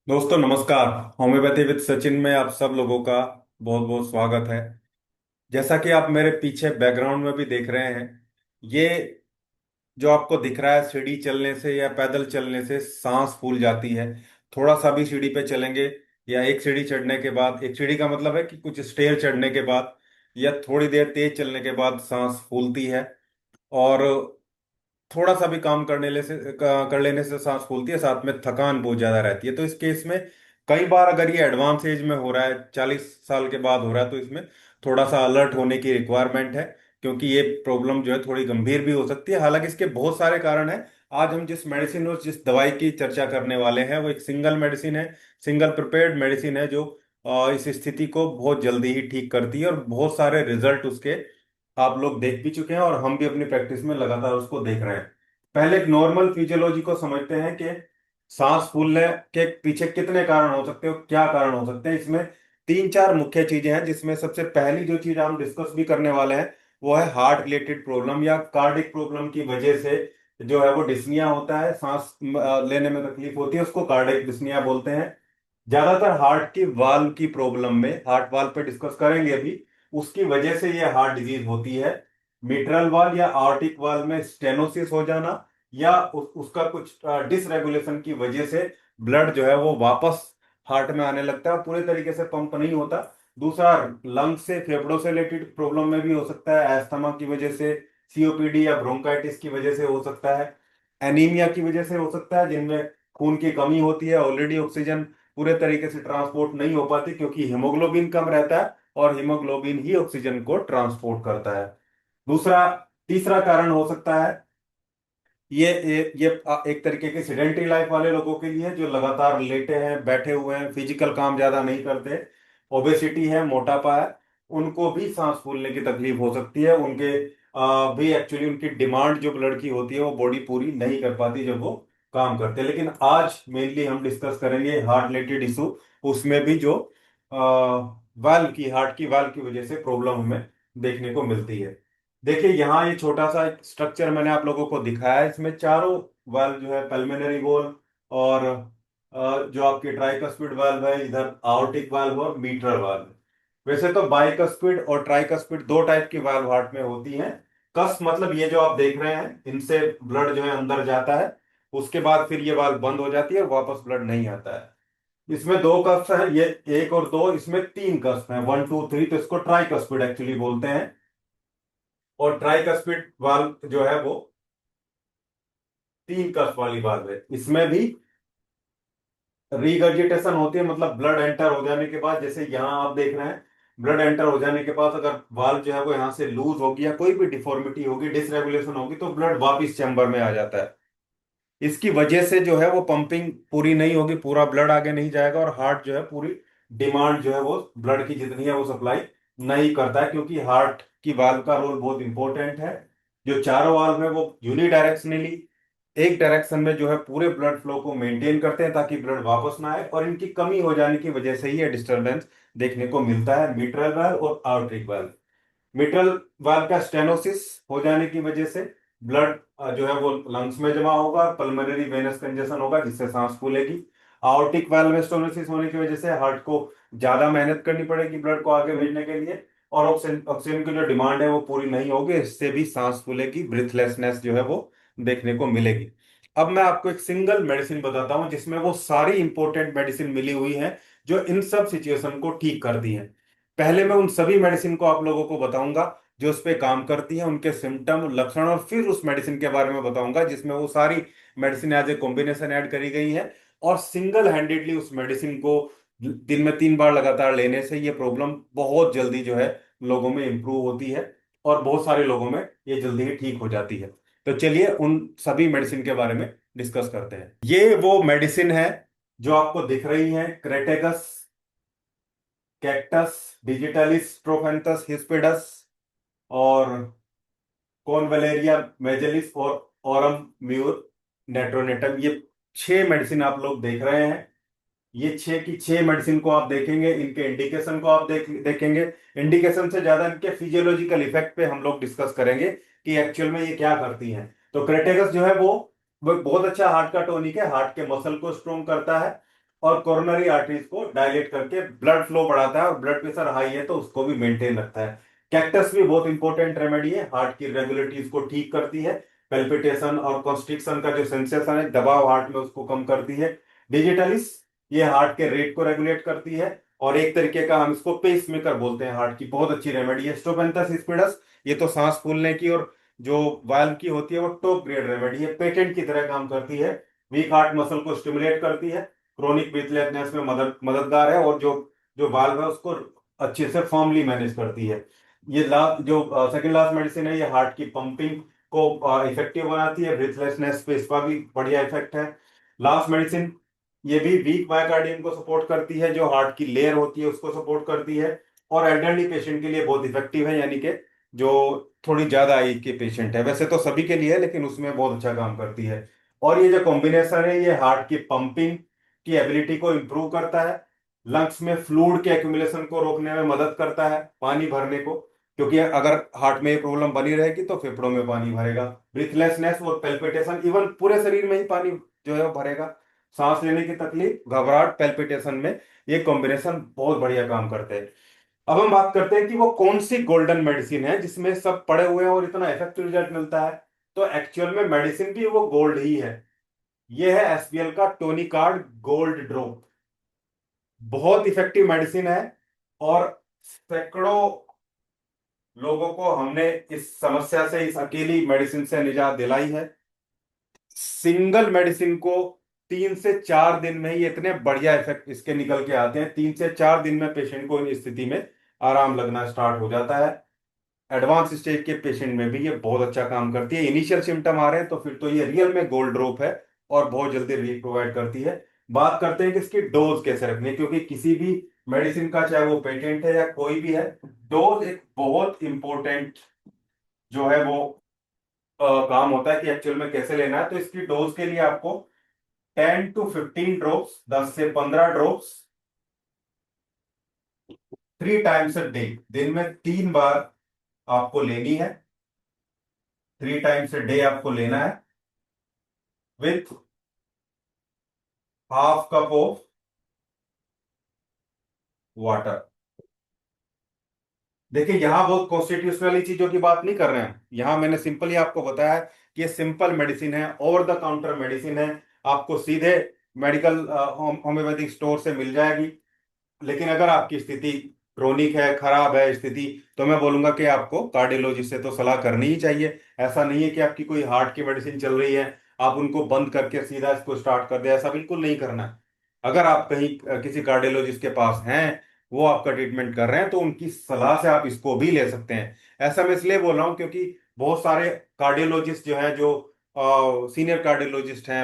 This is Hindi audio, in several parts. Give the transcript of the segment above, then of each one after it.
दोस्तों नमस्कार। होम्योपैथी विद सचिन में आप सब लोगों का बहुत बहुत स्वागत है। जैसा कि आप मेरे पीछे बैकग्राउंड में भी देख रहे हैं, ये जो आपको दिख रहा है, सीढ़ी चलने से या पैदल चलने से सांस फूल जाती है। थोड़ा सा भी सीढ़ी पे चलेंगे या एक सीढ़ी चढ़ने के बाद, एक सीढ़ी का मतलब है कि कुछ स्टेयर चढ़ने के बाद या थोड़ी देर तेज चलने के बाद सांस फूलती है। और थोड़ा सा भी काम कर लेने से सांस फूलती है, साथ में थकान बहुत ज्यादा रहती है। तो इस केस में कई बार अगर ये एडवांस एज में हो रहा है, 40 साल के बाद हो रहा है, तो इसमें थोड़ा सा अलर्ट होने की रिक्वायरमेंट है, क्योंकि ये प्रॉब्लम जो है थोड़ी गंभीर भी हो सकती है। हालांकि इसके बहुत सारे कारण हैं। आज हम जिस मेडिसिन और जिस दवाई की चर्चा करने वाले हैं वो एक सिंगल मेडिसिन है, सिंगल प्रिपेयर्ड मेडिसिन है, जो इस स्थिति को बहुत जल्दी ही ठीक करती है। और बहुत सारे रिजल्ट उसके आप लोग देख भी चुके हैं और हम भी अपनी प्रैक्टिस में लगातार उसको देख रहे हैं। पहले एक नॉर्मल फिजियोलॉजी को समझते हैं कि सांस फूलने के पीछे कितने कारण हो सकते हैं और क्या कारण हो सकते हैं। इसमें तीन चार मुख्य चीजें हैं, जिसमें सबसे पहली जो चीज हम डिस्कस भी करने वाले हैं वो है हार्ट रिलेटेड प्रॉब्लम या कार्डिक प्रॉब्लम की वजह से जो है वो डिस्निया होता है, सांस लेने में तकलीफ होती है, उसको कार्डिक डिस्निया बोलते हैं। ज्यादातर हार्ट की वाल्व की प्रॉब्लम में, हार्ट वाल्व पे डिस्कस करेंगे अभी, उसकी वजह से ये हार्ट डिजीज होती है। मिट्रल वाल्व या आर्टिक वाल्व में स्टेनोसिस हो जाना या उसका कुछ डिसरेगुलेशन की वजह से ब्लड जो है वो वापस हार्ट में आने लगता है, पूरे तरीके से पंप नहीं होता। दूसरा, लंग से फेफड़ों से रिलेटेड प्रॉब्लम में भी हो सकता है, एस्थमा की वजह से, सीओपीडी या ब्रोंकाइटिस की वजह से हो सकता है, एनीमिया की वजह से हो सकता है, जिनमें खून की कमी होती है, ऑलरेडी ऑक्सीजन पूरे तरीके से ट्रांसपोर्ट नहीं हो पाती क्योंकि हीमोग्लोबिन कम रहता है और हीमोग्लोबिन ही ऑक्सीजन को ट्रांसपोर्ट करता है। दूसरा, तीसरा कारण हो सकता है, एक तरीके के सेडेंट्री लाइफ वाले लोगों के लिए जो लगातार लेटे हैं, बैठे हुए हैं, फिजिकल काम ज्यादा नहीं करते, ओबेसिटी है, मोटापा है, उनको भी सांस फूलने की तकलीफ हो सकती है। उनके भी एक्चुअली उनकी डिमांड जो ब्लड की होती है वो बॉडी पूरी नहीं कर पाती जब वो काम करते हैं। लेकिन आज मेनली हम डिस्कस करेंगे हार्ट रिलेटेड इशू, उसमें भी जो वाल्व की, हार्ट की वाल्व की वजह से प्रॉब्लम हमें देखने को मिलती है। देखिए यहाँ ये छोटा सा स्ट्रक्चर मैंने आप लोगों को दिखाया है, इसमें चारों वाल्व जो है, पल्मोनरी वॉल्व और जो आपकी ट्राइकस्पिड वाल्व है, इधर आर्टिक वाल्व और मीट्रल वाल्व। वैसे तो बाइकस्पिड और ट्राइकस्पिड दो टाइप की वाल्व हार्ट में होती हैं। कस मतलब ये जो आप देख रहे हैं, इनसे ब्लड जो है अंदर जाता है, उसके बाद फिर ये वाल्व बंद हो जाती है और वापस ब्लड नहीं आता है। इसमें दो कप्स हैं, ये एक और दो, इसमें तीन कप्स हैं, वन टू थ्री, तो इसको ट्राइकस्पिड एक्चुअली बोलते हैं। और ट्राइकस्पिड वाल्व जो है वो तीन कफ वाली वाल्व है। इसमें भी रीगर्जिटेशन होती है, मतलब ब्लड एंटर हो जाने के बाद, जैसे यहाँ आप देख रहे हैं, ब्लड एंटर हो जाने के बाद अगर वाल्व जो है वो यहाँ से लूज होगी या कोई भी डिफॉर्मिटी होगी, डिसरेगुलेशन होगी, तो ब्लड वापस चैम्बर में आ जाता है। इसकी वजह से जो है वो पंपिंग पूरी नहीं होगी, पूरा ब्लड आगे नहीं जाएगा और हार्ट जो है पूरी डिमांड जो है वो ब्लड की जितनी है वो सप्लाई नहीं करता है, क्योंकि हार्ट की वाल्व का रोल बहुत इंपॉर्टेंट है। जो चारों वाल्व है वो यूनिडायरेक्शनली एक डायरेक्शन में जो है पूरे ब्लड फ्लो को मेंटेन करते हैं ताकि ब्लड वापस ना आए, और इनकी कमी हो जाने की वजह से ही ये डिस्टरबेंस देखने को मिलता है, मिट्रल वाल्व और आर्टरिक वाल्व। मिट्रल वाल्व का स्टेनोसिस हो जाने की वजह से ब्लड जो है वो लंग्स में जमा होगा, पल्मोनरी वेनस कंजेशन होगा जिससे सांस फूलेगी। आर्टिक वाल्व में स्टेनोसिस होने की वजह से हार्ट को ज्यादा मेहनत करनी पड़ेगी ब्लड को आगे भेजने के लिए, और ऑक्सीजन ऑक्सीजन की जो डिमांड है वो पूरी नहीं होगी, इससे भी सांस फूलेगी, ब्रीथलेसनेस जो है वो देखने को मिलेगी। अब मैं आपको एक सिंगल मेडिसिन बताता हूं जिसमें वो सारी इंपॉर्टेंट मेडिसिन मिली हुई है जो इन सब सिचुएशन को ठीक करती हैं। पहले मैं उन सभी मेडिसिन को आप लोगों को बताऊंगा जो उस पे काम करती हैं, उनके सिम्टम, लक्षण, और फिर उस मेडिसिन के बारे में बताऊंगा जिसमें वो सारी medicine as a combination add करी गई है। और सिंगल हैंडेडली उस मेडिसिन को दिन में 3 बार लगातार लेने से ये प्रॉब्लम बहुत जल्दी जो है लोगों में इंप्रूव होती है और बहुत सारे लोगों में ये जल्दी ही ठीक हो जाती है। तो चलिए उन सभी मेडिसिन के बारे में डिस्कस करते हैं। ये वो मेडिसिन है जो आपको दिख रही है, क्रेटेगस, कैक्टस, डिजिटालिस ट्रोफेंथस हिस्पेडस और कॉनवेलेरिया मेजेलिस और ऑरम म्यूर नेट्रोनेटम। ये 6 मेडिसिन आप लोग देख रहे हैं। ये 6 की 6 मेडिसिन को आप देखेंगे, इनके इंडिकेशन को आप देखेंगे। इंडिकेशन से ज्यादा इनके फिजियोलॉजिकल इफेक्ट पे हम लोग डिस्कस करेंगे कि एक्चुअल में ये क्या करती हैं। तो क्रेटेगस जो है वो बहुत अच्छा हार्ट का टॉनिक है, हार्ट के मसल को स्ट्रोंग करता है। और कोरोनरी आर्टरीज को डायलेट करके ब्लड फ्लो बढ़ाता है, और ब्लड प्रेशर हाई है तो उसको भी मेंटेन रखता है। कैक्टस भी बहुत इंपॉर्टेंट रेमेडी है, हार्ट की रेगुलेटरीज को ठीक करती है। पेल्पिटेशन और कॉन्स्ट्रिक्शन का जो सेंसेशन है, दबाव हार्ट में, उसको कम करती है। डिजिटलिस, ये हार्ट के रेट को रेगुलेट करती है। और एक तरीके का हम इसको पेस मेकर बोलते हैं, हार्ट की बहुत अच्छी रेमेडी है। स्टोपेंथस स्पिडस, ये तो सांस फूलने की और जो वाल्व की होती है वो टॉप ग्रेड रेमेडी है, पेटेंट की तरह काम करती है। वीक हार्ट मसल को स्टिमुलेट करती है, क्रोनिक ब्रीथलेसनेस में मददगार है, और जो जो वाल्व है उसको अच्छे से फॉर्मली मैनेज करती है। ये लास्ट जो सेकंड लास्ट मेडिसिन है, ये हार्ट की पंपिंग को इफेक्टिव बनाती है, ब्रीथलेसनेस पे इसका भी बढ़िया इफेक्ट है। लास्ट मेडिसिन, ये भी वीक मायोकार्डियम को सपोर्ट करती है, जो हार्ट की लेयर होती है उसको सपोर्ट करती है। और एल्डरली पेशेंट के लिए बहुत इफेक्टिव है, यानी कि जो थोड़ी ज्यादा एज के पेशेंट है, वैसे तो सभी के लिए है लेकिन उसमें बहुत अच्छा काम करती है। और ये जो कॉम्बिनेशन है, ये हार्ट की पंपिंग की एबिलिटी को इंप्रूव करता है, लंग्स में फ्लूइड के एक्यूमुलेशन को रोकने में मदद करता है, पानी भरने को, क्योंकि अगर हार्ट में ये प्रॉब्लम बनी रहेगी तो फेफड़ों में पानी भरेगा। ब्रीथलेसनेस और पेल्पिटेशन, इवन पूरे शरीर में ही पानी जो है वो भरेगा। सांस लेने की तकलीफ, घबराहट, पेल्पिटेशन में ये कॉम्बिनेशन बहुत बढ़िया काम करते हैं। अब हम बात करते हैं कि वो कौन सी गोल्डन मेडिसिन है जिसमें सब पड़े हुए हैं और इतना इफेक्टिव रिजल्ट मिलता है। तो एक्चुअल में मेडिसिन भी वो गोल्ड ही है। ये है एसपीएल का टोनिकार्ड गोल्ड ड्रॉप। बहुत इफेक्टिव मेडिसिन है, और सैकड़ों लोगों को हमने इस समस्या से, इस अकेली मेडिसिन से निजात दिलाई है। सिंगल मेडिसिन को 3 से 4 दिन में ही इतने बढ़िया इफेक्ट इसके निकल के आते हैं, 3 से 4 दिन में पेशेंट को इस स्थिति में आराम लगना स्टार्ट हो जाता है। एडवांस स्टेज के पेशेंट में भी ये बहुत अच्छा काम करती है। इनिशियल सिम्टम आ रहे हैं तो फिर तो ये रियल में गोल्ड ड्रॉप है, और बहुत जल्दी रिलीफ प्रोवाइड करती है। बात करते हैं कि इसकी डोज कैसे रखनी है, क्योंकि किसी भी मेडिसिन का, चाहे वो पेटेंट है या कोई भी है, डोज एक बहुत इंपॉर्टेंट जो है वो काम होता है कि एक्चुअल में कैसे लेना है। तो इसकी डोज के लिए आपको 10 to 15 ड्रॉप्स, 10 से 15 ड्रॉप्स, 3 टाइम्स अ डे, दिन में 3 बार आपको लेनी है। 3 टाइम्स अ डे आपको लेना है, with half cup of water. देखिए, यहां बहुत कॉन्स्टिट्यूशनली चीजों की बात नहीं कर रहे हैं, यहां मैंने सिंपली आपको बताया कि ये सिंपल मेडिसिन है, ओवर द काउंटर मेडिसिन है, आपको सीधे मेडिकल होम्योपैथिक स्टोर से मिल जाएगी। लेकिन अगर आपकी स्थिति क्रोनिक है, खराब है स्थिति, तो मैं बोलूंगा कि आपको कार्डियोलॉजिस्ट से तो सलाह करनी ही चाहिए। ऐसा नहीं है कि आपकी कोई हार्ट की मेडिसिन चल रही है, आप उनको बंद करके सीधा इसको स्टार्ट कर दे, ऐसा बिल्कुल नहीं करना है। अगर आप कहीं किसी कार्डियोलॉजिस्ट के पास हैं, वो आपका ट्रीटमेंट कर रहे हैं, तो उनकी सलाह से आप इसको भी ले सकते हैं। ऐसा मैं इसलिए बोल रहा हूँ क्योंकि बहुत सारे कार्डियोलॉजिस्ट जो हैं, जो सीनियर कार्डियोलॉजिस्ट हैं,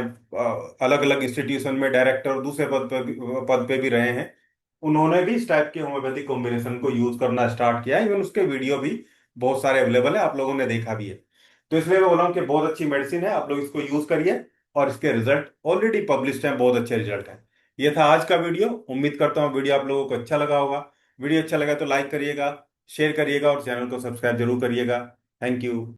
अलग अलग इंस्टीट्यूशन में डायरेक्टर और दूसरे पद पे भी रहे हैं, उन्होंने भी इस टाइप के होम्योपैथिक कॉम्बिनेशन को यूज करना स्टार्ट किया है। इवन उसके वीडियो भी बहुत सारे अवेलेबल है, आप लोगों ने देखा भी है। तो इसलिए मैं बोल रहा हूँ कि बहुत अच्छी मेडिसिन है, आप लोग इसको यूज करिए, और इसके रिजल्ट ऑलरेडी पब्लिश्ड हैं, बहुत अच्छे रिजल्ट हैं। ये था आज का वीडियो, उम्मीद करता हूँ वीडियो आप लोगों को अच्छा लगा होगा। वीडियो अच्छा लगा तो लाइक करिएगा, शेयर करिएगा और चैनल को सब्सक्राइब जरूर करिएगा। Thank you.